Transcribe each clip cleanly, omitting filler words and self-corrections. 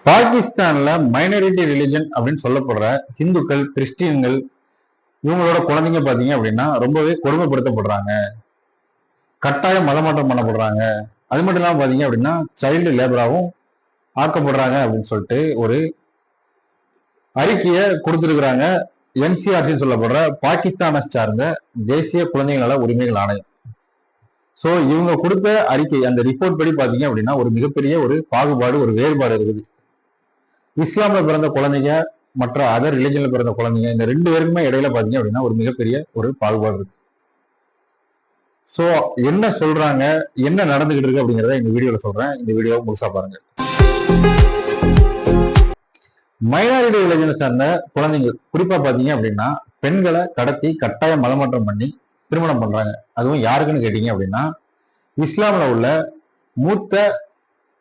பாகிஸ்தான்ல minority religion அப்படின்னு சொல்லப்படுற ஹிந்துக்கள், கிறிஸ்டியன்கள் இவங்களோட குழந்தைங்க பாத்தீங்க அப்படின்னா ரொம்பவே கொடுமைப்படுத்தப்படுறாங்க, கட்டாயம் மதமாற்றம் பண்ணப்படுறாங்க. அது மட்டும் இல்லாம பாத்தீங்க அப்படின்னா சைல்டு லேபராகவும் ஆக்கப்படுறாங்க அப்படின்னு சொல்லிட்டு ஒரு அறிக்கையை கொடுத்திருக்கிறாங்க. என்சிஆர்சின்னு சொல்லப்படுற பாகிஸ்தானை சார்ந்த தேசிய குழந்தைகள் நல உரிமைகள் ஆணையம். சோ இவங்க கொடுத்த அறிக்கை, அந்த ரிப்போர்ட் படி பாத்தீங்க அப்படின்னா ஒரு மிகப்பெரிய ஒரு பாகுபாடு, ஒரு வேறுபாடு இருக்குது. இஸ்லாம்ல பிறந்த குழந்தைங்க மற்ற அதர் ரிலிஜன்ல பிறந்த குழந்தைங்க, இந்த ரெண்டு பேருக்குமே இடையில பாத்தீங்க அப்படின்னா ஒரு மிகப்பெரிய ஒரு பாகுபாடு இருக்கு. சோ என்ன சொல்றாங்க, என்ன நடந்துகிட்டு இருக்கு அப்படிங்கிறத இந்த வீடியோல சொல்றேன். இந்த வீடியோவை முழுசா பாருங்க. மைனாரிட்டி ரிலிஜனை சார்ந்த குழந்தைங்க குறிப்பா பாத்தீங்க அப்படின்னா பெண்களை கடத்தி கட்டாய மதமாற்றம் பண்ணி திருமணம் பண்றாங்க. அதுவும் யாருக்குன்னு கேட்டீங்க அப்படின்னா இஸ்லாம்ல உள்ள மூத்த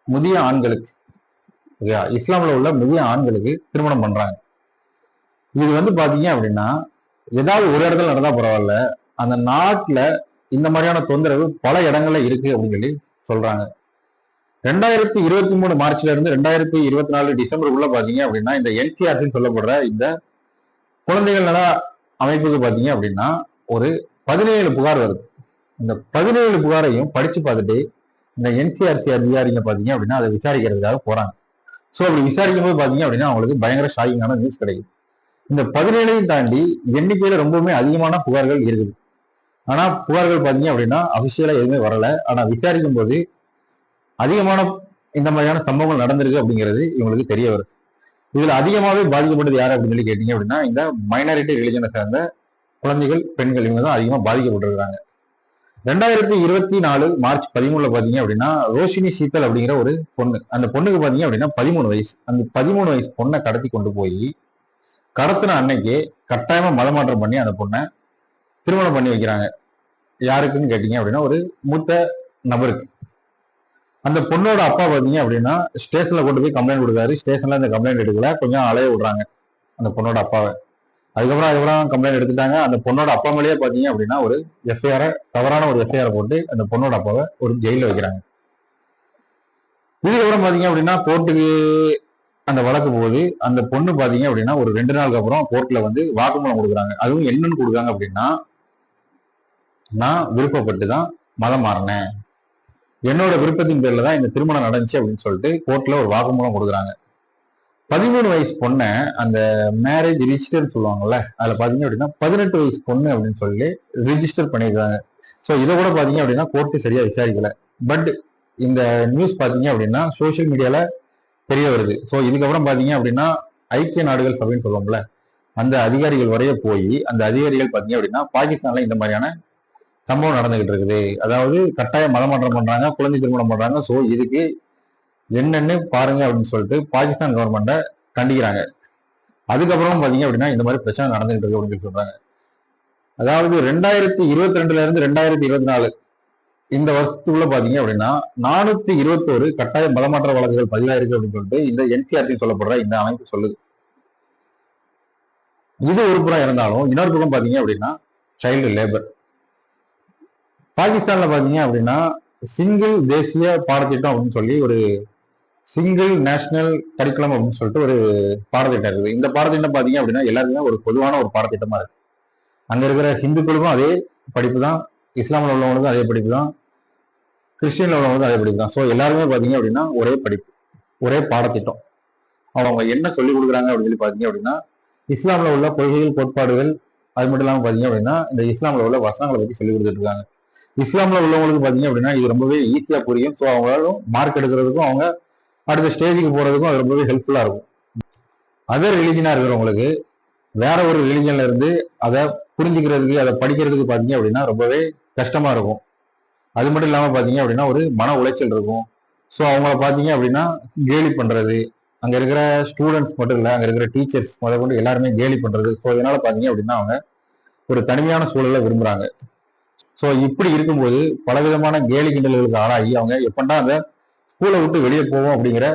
முதிய ஆண்களுக்கு, இஸ்லாம்ல உள்ள முதிய ஆண்களுக்கு திருமணம் பண்றாங்க. இது வந்து பாத்தீங்க அப்படின்னா ஏதாவது ஒரு இடத்துல நடந்தா பரவாயில்ல, அந்த நாட்டுல இந்த மாதிரியான தொந்தரவு பல இடங்கள்ல இருக்கு அப்படின்னு சொல்லி சொல்றாங்க. 2023 மார்ச்ல இருந்து 2024 டிசம்பருக்குள்ள பாத்தீங்க அப்படின்னா இந்த என்சிஆர்சின்னு சொல்லப்படுற இந்த குழந்தைகள் நல அமைப்புக்கு பாத்தீங்க அப்படின்னா ஒரு 17 புகார் வருது. இந்த 17 புகாரையும் படிச்சு பார்த்துட்டு இந்த என்சிஆர்சி அதிகாரிங்க பாத்தீங்க அப்படின்னா அதை விசாரிக்கிறதுக்காக போறாங்க. சோ அப்படி விசாரிக்கும் போது பாத்தீங்க அப்படின்னா அவங்களுக்கு பயங்கர ஷாக்கிங்கான நியூஸ் கிடைக்குது. இந்த 17ஐயும் தாண்டி எண்ணிக்கையில ரொம்பவுமே அதிகமான புகார்கள் இருக்குது. ஆனா புகார்கள் பாத்தீங்க அப்படின்னா அபிஷியலா எதுவுமே வரல. ஆனா விசாரிக்கும் போது அதிகமான இந்த மாதிரியான சம்பவங்கள் நடந்திருக்கு அப்படிங்கிறது இவங்களுக்கு தெரிய வருது. இதுல அதிகமாவே பாதிக்கப்பட்டது யாரு அப்படின்னு சொல்லி கேட்டீங்க அப்படின்னா இந்த மைனாரிட்டி ரிலிஜனை சேர்ந்த குழந்தைகள், பெண்கள் இவங்க தான் அதிகமா பாதிக்கப்பட்டிருக்காங்க. 2024 மார்ச் 13 பாத்தீங்க அப்படின்னா ரோஷினி சீத்தல் அப்படிங்கிற ஒரு பொண்ணு, அந்த பொண்ணுக்கு பாத்தீங்க அப்படின்னா 13 வயசு. அந்த 13 வயசு பொண்ணை கடத்தி கொண்டு போய் கடத்தின அன்னைக்கு கட்டாயமா மதமாற்றம் பண்ணி அந்த பொண்ணை திருமணம் பண்ணி வைக்கிறாங்க. யாருக்குன்னு கேட்டீங்க அப்படின்னா ஒரு மூத்த நபருக்கு. அந்த பொண்ணோட அப்பா பாத்தீங்க அப்படின்னா ஸ்டேஷன்ல கொண்டு போய் கம்ப்ளைண்ட் கொடுக்காரு. ஸ்டேஷன்ல அந்த கம்ப்ளைண்ட் எடுக்கல, கொஞ்சம் அலைய விடுறாங்க அந்த பொண்ணோட அப்பாவை. அதுக்கப்புறம் கம்ப்ளைண்ட் எடுத்துட்டாங்க. அந்த பொண்ணோட அப்பா மேலேயே பாத்தீங்க அப்படின்னா ஒரு எஃப்ஐஆர், தவறான ஒரு எஃப்ஐஆர் போட்டு அந்த பொண்ணோட அப்பாவை ஒரு ஜெயில வைக்கிறாங்க. இதுக்கப்புறம் பாத்தீங்க அப்படின்னா கோர்ட்டுக்கு அந்த வழக்கு போகுது. அந்த பொண்ணு பாத்தீங்க அப்படின்னா ஒரு 2 நாளுக்கு அப்புறம் கோர்ட்ல வந்து வாக்குமூலம் கொடுக்குறாங்க. அதுவும் என்னன்னு கொடுக்குறாங்க அப்படின்னா, நான் விருப்பப்பட்டு தான் மதம் மாறினேன், என்னோட விருப்பத்தின் பேர்ல தான் இந்த திருமணம் நடந்துச்சு அப்படின்னு சொல்லிட்டு கோர்ட்ல ஒரு வாக்குமூலம் கொடுக்குறாங்க. 13 வயசு பொண்ணை அந்த மேரேஜ் ரிஜிஸ்டர் சொல்லுவாங்கல்ல, அதுல பாத்தீங்க அப்படின்னா 18 வயசு பொண்ணு அப்படின்னு சொல்லி ரிஜிஸ்டர் பண்ணிருக்காங்க. சோ இதை கூட பாத்தீங்க அப்படின்னா கோர்ட்டு சரியா விசாரிக்கல. பட் இந்த நியூஸ் பாத்தீங்க அப்படின்னா சோசியல் மீடியால தெரிய வருது. சோ இதுக்கப்புறம் பாத்தீங்க அப்படின்னா ஐக்கிய நாடுகள் சபைன்னு சொல்லுவோம்ல, அந்த அதிகாரிகள் வரைய போய் அந்த அதிகாரிகள் பாத்தீங்க அப்படின்னா பாகிஸ்தான்ல இந்த மாதிரியான சம்பவம் நடந்துகிட்டு இருக்குது, அதாவது கட்டாய மதமாற்றம் பண்றாங்க, குழந்தை திருமணம் பண்றாங்க, சோ இதுக்கு என்னன்னு பாருங்க அப்படின்னு சொல்லிட்டு பாகிஸ்தான் கவர்மெண்ட்டை கண்டிக்கிறாங்க. அதுக்கப்புறம் பாத்தீங்க அப்படின்னா இந்த மாதிரி பிரச்சனை நடந்துகிட்டு இருக்கு அப்படின்னு சொல்றாங்க. அதாவது 2022 இருந்து 2024 இந்த வருஷத்துக்குள்ள பாத்தீங்க அப்படின்னா 421 கட்டாய மதமாற்ற வழக்குகள் பதிவாயிருக்கு அப்படின்னு சொல்லிட்டு இந்த என்சிஆர்டி சொல்லப்படுற இந்த அமைப்பு சொல்லுது. இது ஒரு புறம் இருந்தாலும் இன்னொரு பக்கம் பாத்தீங்க அப்படின்னா சைல்டு லேபர். பாகிஸ்தான்ல பாத்தீங்க அப்படின்னா சிங்கிள் தேசிய பாடத்திட்டம் அப்படின்னு சொல்லி ஒரு சிங்கிள் நேஷனல் கரிக்குலம் அப்படின்னு சொல்லிட்டு ஒரு பாடத்திட்டம் இருக்குது. இந்த பாடத்திட்டம் பாத்தீங்க அப்படின்னா எல்லாருக்குமே ஒரு பொதுவான ஒரு பாடத்திட்டமா இருக்கு. அங்க இருக்கிற ஹிந்துக்களுக்கும் அதே படிப்பு தான், இஸ்லாமில் உள்ளவங்களுக்கும் அதே படிப்பு தான், கிறிஸ்டியன்ல உள்ளவங்களுக்கும் அதே படிப்பு தான். ஸோ எல்லாருமே பாத்தீங்க அப்படின்னா ஒரே படிப்பு, ஒரே பாடத்திட்டம். அவங்க என்ன சொல்லி கொடுக்குறாங்க அப்படின்னு சொல்லி பாத்தீங்க அப்படின்னா இஸ்லாம்ல உள்ள கொள்கைகள், கோட்பாடுகள், அது மட்டும் இல்லாம பாத்தீங்க அப்படின்னா இந்த இஸ்லாம்ல உள்ள வசனங்களை பத்தி சொல்லி கொடுத்துட்டு இருக்காங்க. இஸ்லாம்ல உள்ளவங்களுக்கு பாத்தீங்க அப்படின்னா இது ரொம்பவே ஈஸியா புரியும். ஸோ அவங்களாலும் மார்க் எடுக்கிறதுக்கும் அவங்க அடுத்த ஸ்டேஜுக்கு போறதுக்கும் அது ரொம்பவே ஹெல்ப்ஃபுல்லா இருக்கும். அதர் ரிலிஜனா இருக்கிறவங்களுக்கு வேற ஒரு ரிலிஜன்ல இருந்து அதை புரிஞ்சுக்கிறதுக்கு, அதை படிக்கிறதுக்கு பாத்தீங்க அப்படின்னா ரொம்பவே கஷ்டமா இருக்கும். அது மட்டும் இல்லாம பாத்தீங்க அப்படின்னா ஒரு மன உளைச்சல் இருக்கும். ஸோ அவங்கள பாத்தீங்க அப்படின்னா கேலி பண்றது, அங்க இருக்கிற ஸ்டூடெண்ட்ஸ் மட்டும் இல்ல, அங்க இருக்கிற டீச்சர்ஸ் முத கொண்டு எல்லாருமே கேலி பண்றது. ஸோ இதனால பாத்தீங்க அப்படின்னா அவங்க ஒரு தனிமையான சூழலை விரும்புறாங்க. ஸோ இப்படி இருக்கும்போது பலவிதமான கேலி கிண்டல்களுக்கு ஆளாகி அவங்க எப்பண்டா அந்த ஸ்கூலை விட்டு வெளியே போவோம் அப்படிங்கிற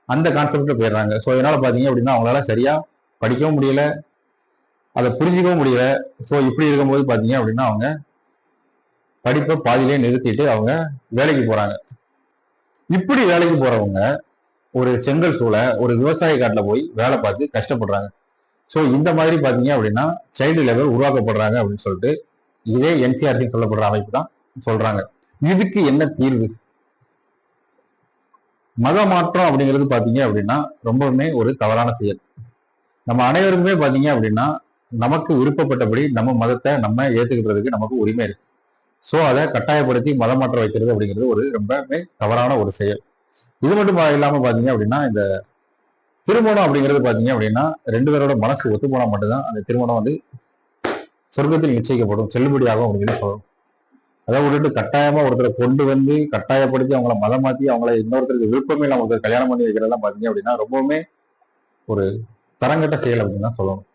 அந்த கான்செப்ட்ல போயிடுறாங்க. ஸோ இதனால பாத்தீங்க அப்படின்னா அவங்களால சரியா படிக்கவும் முடியல, அதை புரிஞ்சிக்கவும் முடியல. ஸோ இப்படி இருக்கும்போது பாத்தீங்க அப்படின்னா அவங்க படிப்பை பாதியிலே நிறுத்திட்டு அவங்க வேலைக்கு போறாங்க. இப்படி வேலைக்கு போறவங்க ஒரு செங்கல் சூளை ஒரு விவசாய காட்டுல போய் வேலை பார்த்து கஷ்டப்படுறாங்க. ஸோ இந்த மாதிரி பாத்தீங்க அப்படின்னா சைல்டு லேபர் உருவாக்கப்படுறாங்க அப்படின்னு சொல்லிட்டு இதே என்சிஆர்சி சொல்லப்படுற அமைப்பு தான் சொல்றாங்க. இதுக்கு என்ன தீர்வு? மத மாற்றம் அப்படிங்கிறது பாத்தீங்க அப்படின்னா ரொம்பவுமே ஒரு தவறான செயல். நம்ம அனைவருக்குமே பாத்தீங்க அப்படின்னா நமக்கு விருப்பப்பட்டபடி நம்ம மதத்தை நம்ம ஏத்துக்கிறதுக்கு நமக்கு உரிமை இருக்கு. ஸோ அதை கட்டாயப்படுத்தி மதம் மாற்ற வைக்கிறது அப்படிங்கிறது ஒரு ரொம்பவே தவறான ஒரு செயல். இது மட்டும் இல்லாம பாத்தீங்க அப்படின்னா இந்த திருமணம் அப்படிங்கிறது பாத்தீங்க அப்படின்னா 2 பேரோட மனசு ஒத்து போனா மட்டும்தான் அந்த திருமணம் வந்து சொர்க்கத்தில் நிச்சயிக்கப்படும், செல்லுபடியாகும் அப்படின்னு சொல்லணும். அதை விட்டுட்டு கட்டாயமா ஒருத்தரை கொண்டு வந்து கட்டாயப்படுத்தி அவங்கள மதம் மாத்தி அவங்கள இன்னொருத்தருக்கு விருப்பமே இல்லாம ஒருத்தர் கல்யாணம் பண்ணி வைக்கிறதெல்லாம் பாத்தீங்க அப்படின்னா ரொம்பவுமே ஒரு தரங்கட்ட செயல் அப்படின்னு தான் சொல்லணும்.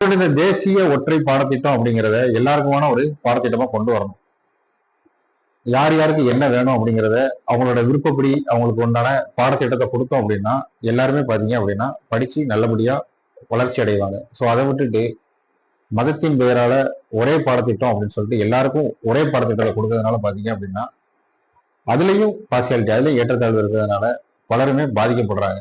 இந்த தேசிய ஒற்றை பாடத்திட்டம் அப்படிங்கிறத எல்லாருக்குமான ஒரு பாடத்திட்டமா கொண்டு வரணும். யார் யாருக்கு என்ன வேணும் அப்படிங்கிறத அவங்களோட விருப்பப்படி அவங்களுக்கு உண்டான பாடத்திட்டத்தை கொடுத்தோம் அப்படின்னா எல்லாருமே பாத்தீங்க அப்படின்னா படிச்சு நல்லபடியா வளர்ச்சி அடைவாங்க. ஸோ அதை விட்டுட்டு மதத்தின் பெயரால ஒரே பாடத்திட்டம் அப்படின்னு சொல்லிட்டு எல்லாருக்கும் ஒரே பாடத்திட்டத்தை கொடுக்கறதுனால பாத்தீங்க அப்படின்னா அதுலயும் பார்சியாலிட்டி, அதுலயும் ஏற்றத்தாழ்வு இருக்கிறதுனால பலருமே பாதிக்கப்படுறாங்க.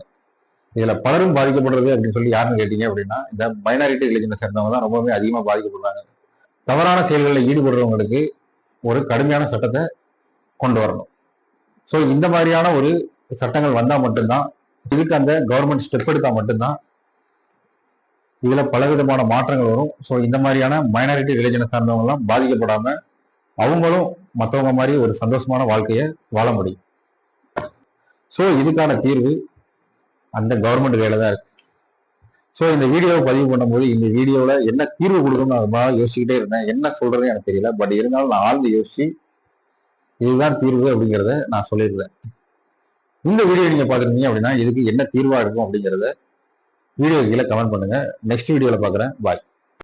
இதுல பலரும் பாதிக்கப்படுறது அப்படின்னு சொல்லி யாருன்னு கேட்டீங்க அப்படின்னா இந்த மைனாரிட்டி ரிலிஜனை சேர்ந்தவங்க தான் ரொம்பவே அதிகமா பாதிக்கப்படுறாங்க. தவறான செயல்களில் ஈடுபடுறவங்களுக்கு ஒரு கடுமையான சட்டத்தை கொண்டு வரணும். ஸோ இந்த மாதிரியான ஒரு சட்டங்கள் வந்தா மட்டும்தான், இதுக்கு அந்த கவர்மெண்ட் ஸ்டெப் எடுத்தா மட்டும்தான் இதுல பலவிதமான மாற்றங்கள் வரும். ஸோ இந்த மாதிரியான மைனாரிட்டி ரிலிஜனை சார்ந்தவங்க எல்லாம் பாதிக்கப்படாம அவங்களும் மற்றவங்க மாதிரி ஒரு சந்தோஷமான வாழ்க்கையை வாழ முடியும். ஸோ இதுக்கான தீர்வு அந்த கவர்மெண்ட் கையில தான் இருக்கு. ஸோ இந்த வீடியோவை பதிவு பண்ணும்போது இந்த வீடியோல என்ன தீர்வு கொடுக்கணும்னு ரொம்ப யோசிச்சுக்கிட்டே இருந்தேன். என்ன சொல்றதுன்னு எனக்கு தெரியல. பட் இருந்தாலும் நான் ஆழ்ந்து யோசிச்சு இதுதான் தீர்வு அப்படிங்கிறத நான் சொல்லியிருந்தேன். இந்த வீடியோ நீங்க பாத்துருந்தீங்க அப்படின்னா இதுக்கு என்ன தீர்வா இருக்கும் அப்படிங்கிறத வீடியோ கீழே கமெண்ட் பண்ணுங்க. நெக்ஸ்ட் வீடியோல பாக்குறேன். பாய்.